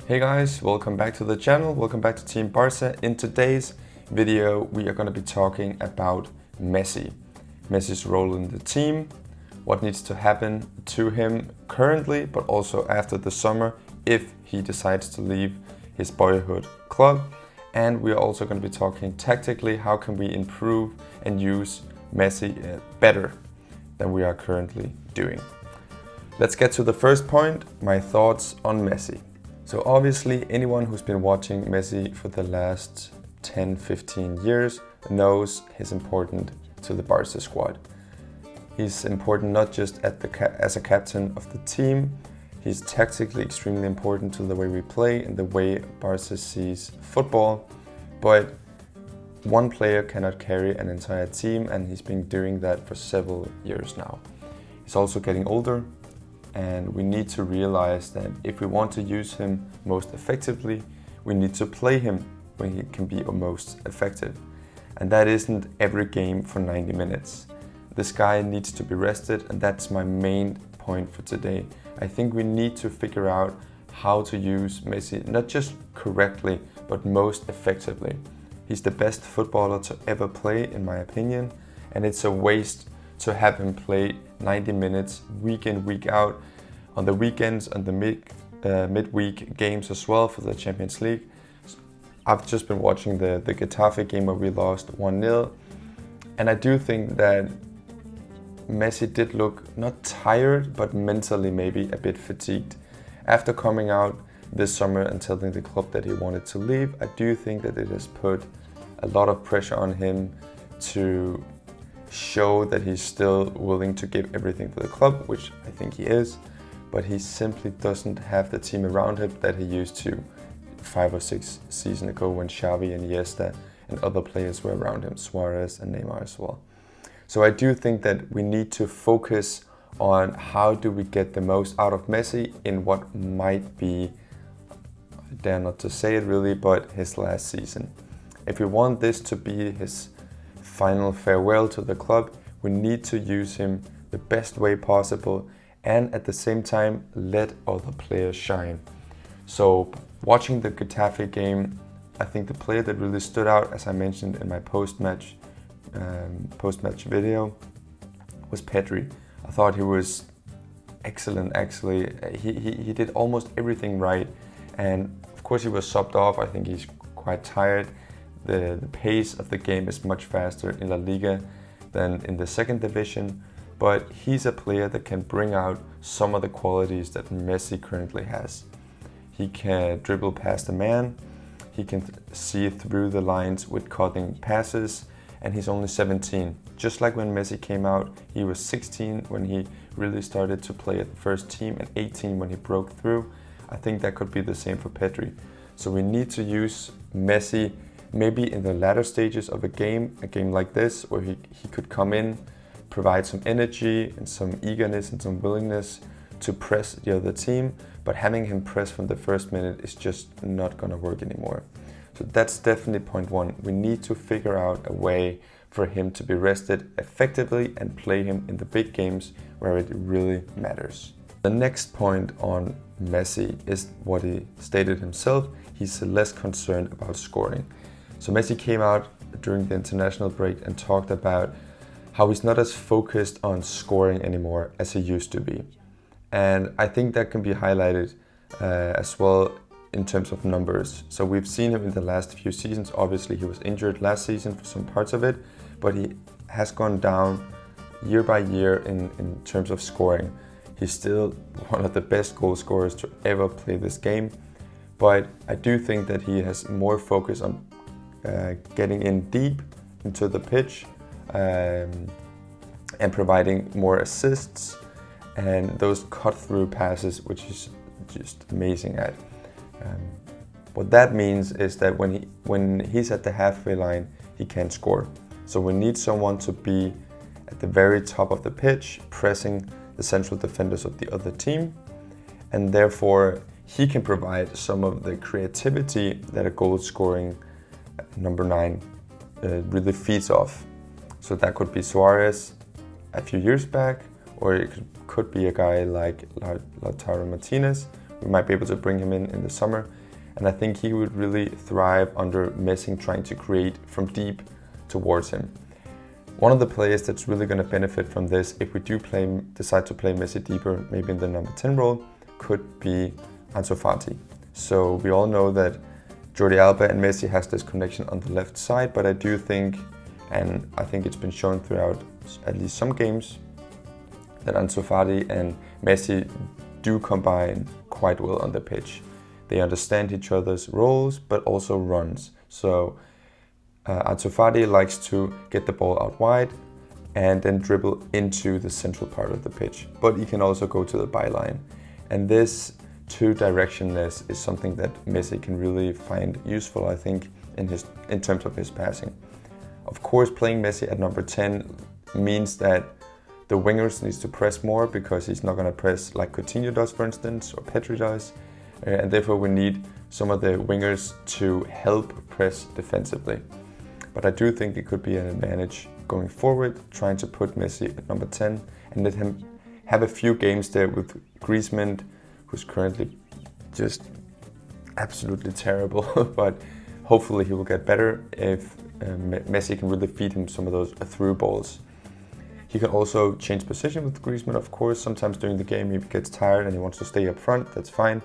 Hey guys, welcome back to the channel, welcome back to Team Barca. In today's video we are going to be talking about Messi's role in the team, what needs to happen to him currently but also after the summer if he decides to leave his boyhood club. And we are also going to be talking tactically, how can we improve and use Messi better than we are currently doing. Let's get to the first point, my thoughts on Messi. So obviously anyone who's been watching Messi for the last 10-15 years knows he's important to the Barca squad. He's important not just as a captain of the team, he's tactically extremely important to the way we play and the way Barca sees football. But one player cannot carry an entire team, and he's been doing that for several years now. He's also getting older, and we need to realize that if we want to use him most effectively, we need to play him when he can be most effective. And that isn't every game for 90 minutes. This guy needs to be rested, and that's my main point for today. I think we need to figure out how to use Messi, not just correctly, but most effectively. He's the best footballer to ever play, in my opinion, and it's a waste to have him play 90 minutes week in, week out, on the weekends and the midweek games as well for the Champions League. I've just been watching the Getafe game where we lost 1-0, and I do think that Messi did look not tired, but mentally maybe a bit fatigued. After coming out this summer and telling the club that he wanted to leave, I do think that it has put a lot of pressure on him to show that he's still willing to give everything for the club, which I think he is, but he simply doesn't have the team around him that he used to 5 or 6 seasons ago when Xavi and Iniesta and other players were around him, Suarez and Neymar as well. So I do think that we need to focus on how do we get the most out of Messi in what might be, I dare not to say it really, but his last season. If we want this to be his final farewell to the club, we need to use him the best way possible and at the same time let other players shine. So watching the Getafe game, I think the player that really stood out, as I mentioned in my post-match video, was Pedri. I thought he was excellent actually. He did almost everything right, and of course he was subbed off. I think he's quite tired. The pace of the game is much faster in La Liga than in the second division, but he's a player that can bring out some of the qualities that Messi currently has. He can dribble past a man, he can see through the lines with cutting passes, and he's only 17. Just like when Messi came out, he was 16 when he really started to play at the first team and 18 when he broke through. I think that could be the same for Pedri. So we need to use Messi maybe in the latter stages of a game like this, where he could come in, provide some energy and some eagerness and some willingness to press the other team, but having him press from the first minute is just not gonna work anymore. So that's definitely point one. We need to figure out a way for him to be rested effectively and play him in the big games where it really matters. The next point on Messi is what he stated himself. He's less concerned about scoring. So Messi came out during the international break and talked about how he's not as focused on scoring anymore as he used to be. And I think that can be highlighted as well in terms of numbers. So we've seen him in the last few seasons. Obviously he was injured last season for some parts of it, but he has gone down year by year in terms of scoring. He's still one of the best goal scorers to ever play this game, but I do think that he has more focus on getting in deep into the pitch and providing more assists and those cut-through passes, which is just amazing at. What that means is that when he's at the halfway line, he can't score. So we need someone to be at the very top of the pitch, pressing the central defenders of the other team, and therefore he can provide some of the creativity that a goal-scoring number 9 really feeds off. So that could be Suarez a few years back, or it could be a guy like Lautaro Martinez, we might be able to bring him in the summer. And I think he would really thrive under Messi trying to create from deep towards him. One of the players that's really going to benefit from this, if we do decide to play Messi deeper, maybe in the number 10 role, could be Ansu Fati. So we all know that Jordi Alba and Messi has this connection on the left side, but I do think, and I think it's been shown throughout at least some games, that Ansu Fati and Messi do combine quite well on the pitch. They understand each other's roles, but also runs. So Ansu Fati likes to get the ball out wide and then dribble into the central part of the pitch. But he can also go to the byline. And this two-directionness is something that Messi can really find useful, I think, in terms of his passing. Of course, playing Messi at number 10 means that the wingers needs to press more, because he's not going to press like Coutinho does, for instance, or Pedri does. And therefore we need some of the wingers to help press defensively. But I do think it could be an advantage going forward, trying to put Messi at number 10 and let him have a few games there with Griezmann, who's currently just absolutely terrible. But hopefully he will get better if Messi can really feed him some of those through balls. He can also change position with Griezmann, of course. Sometimes during the game he gets tired and he wants to stay up front, that's fine.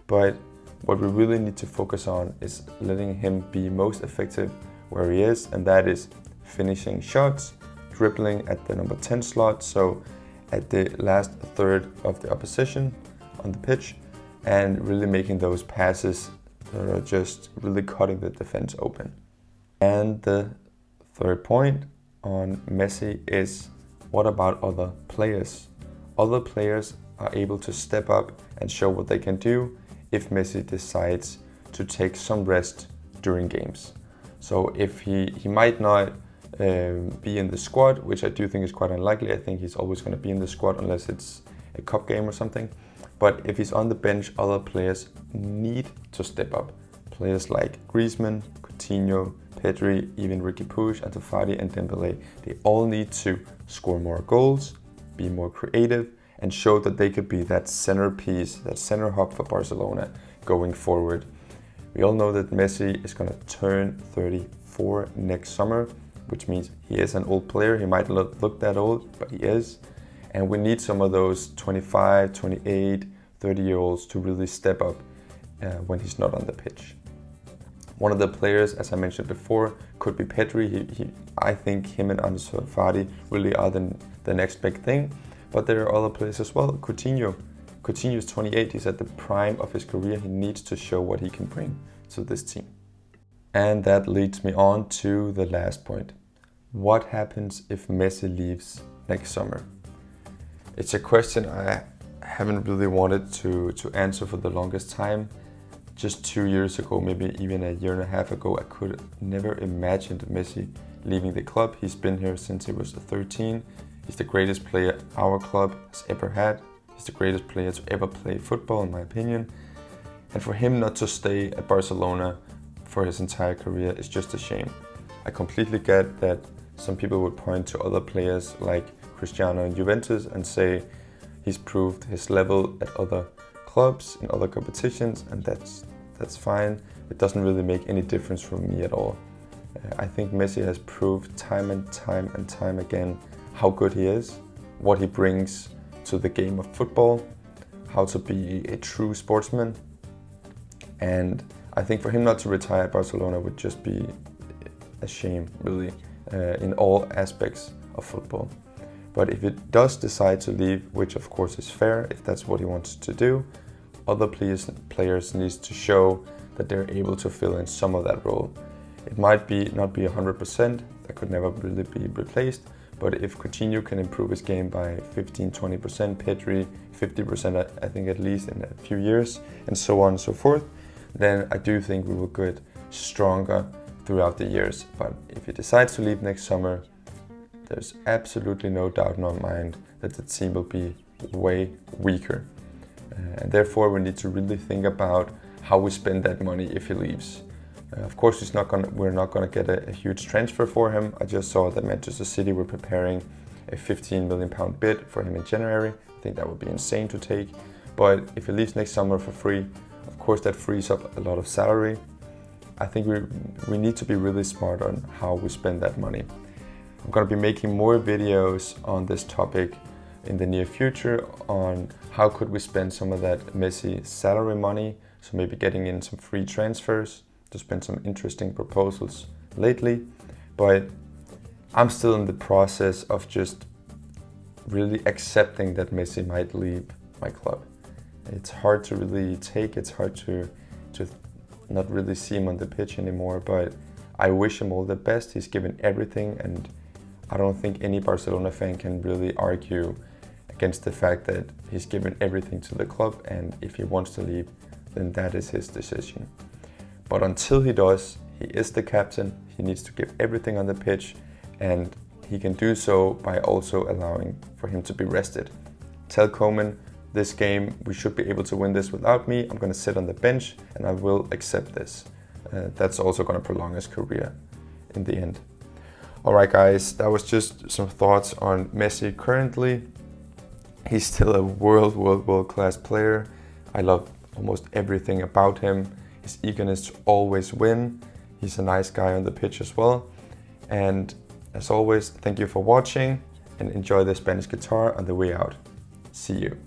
But what we really need to focus on is letting him be most effective where he is, and that is finishing shots, dribbling at the number 10 slot, so at the last third of the opposition on the pitch, and really making those passes that are just really cutting the defense open. And the third point on Messi is, what about other players? Other players are able to step up and show what they can do if Messi decides to take some rest during games. So if he might not be in the squad, which I do think is quite unlikely. I think he's always going to be in the squad unless it's a cup game or something. But if he's on the bench, other players need to step up. Players like Griezmann, Coutinho, Pedri, even Riqui Puig, Ansu Fati and Dembélé, they all need to score more goals, be more creative, and show that they could be that centerpiece, that center hub for Barcelona going forward. We all know that Messi is going to turn 34 next summer, which means he is an old player. He might not look that old, but he is. And we need some of those 25, 28, 30-year-olds to really step up when he's not on the pitch. One of the players, as I mentioned before, could be Pedri. I think him and Ansu Fati really are the next big thing. But there are other players as well. Coutinho is 28. He's at the prime of his career. He needs to show what he can bring to this team. And that leads me on to the last point. What happens if Messi leaves next summer? It's a question I haven't really wanted to answer for the longest time. Just 2 years ago, maybe even a year and a half ago, I could never imagine Messi leaving the club. He's been here since he was 13. He's the greatest player our club has ever had. He's the greatest player to ever play football, in my opinion. And for him not to stay at Barcelona for his entire career is just a shame. I completely get that some people would point to other players like Cristiano in Juventus and say he's proved his level at other clubs in other competitions, and that's fine. It doesn't really make any difference for me at all. I think Messi has proved time and time again how good he is, what he brings to the game of football, how to be a true sportsman. And I think for him not to retire at Barcelona would just be a shame, really, in all aspects of football. But if it does decide to leave, which of course is fair if that's what he wants to do, other players need to show that they're able to fill in some of that role. It might not be 100%, that could never really be replaced, but if Coutinho can improve his game by 15-20%, Pedri 50% I think at least in a few years, and so on and so forth, then I do think we will get stronger throughout the years. But if he decides to leave next summer, there's absolutely no doubt in my mind that the team will be way weaker. And therefore we need to really think about how we spend that money if he leaves. Of course, we're not gonna get a huge transfer for him. I just saw that Manchester City were preparing a £15 million bid for him in January. I think that would be insane to take. But if he leaves next summer for free, of course that frees up a lot of salary. I think we need to be really smart on how we spend that money. I'm going to be making more videos on this topic in the near future on how could we spend some of that Messi salary money, so maybe getting in some free transfers to spend some interesting proposals lately. But I'm still in the process of just really accepting that Messi might leave my club. It's hard to really take, it's hard to not really see him on the pitch anymore, but I wish him all the best. He's given everything, and I don't think any Barcelona fan can really argue against the fact that he's given everything to the club, and if he wants to leave, then that is his decision. But until he does, he is the captain, he needs to give everything on the pitch, and he can do so by also allowing for him to be rested. Tell Koeman, this game, we should be able to win this without me. I'm going to sit on the bench and I will accept this. That's also going to prolong his career in the end. Alright guys, that was just some thoughts on Messi currently. He's still a world class player. I love almost everything about him. His eagerness to always win. He's a nice guy on the pitch as well. And as always, thank you for watching and enjoy the Spanish guitar on the way out. See you.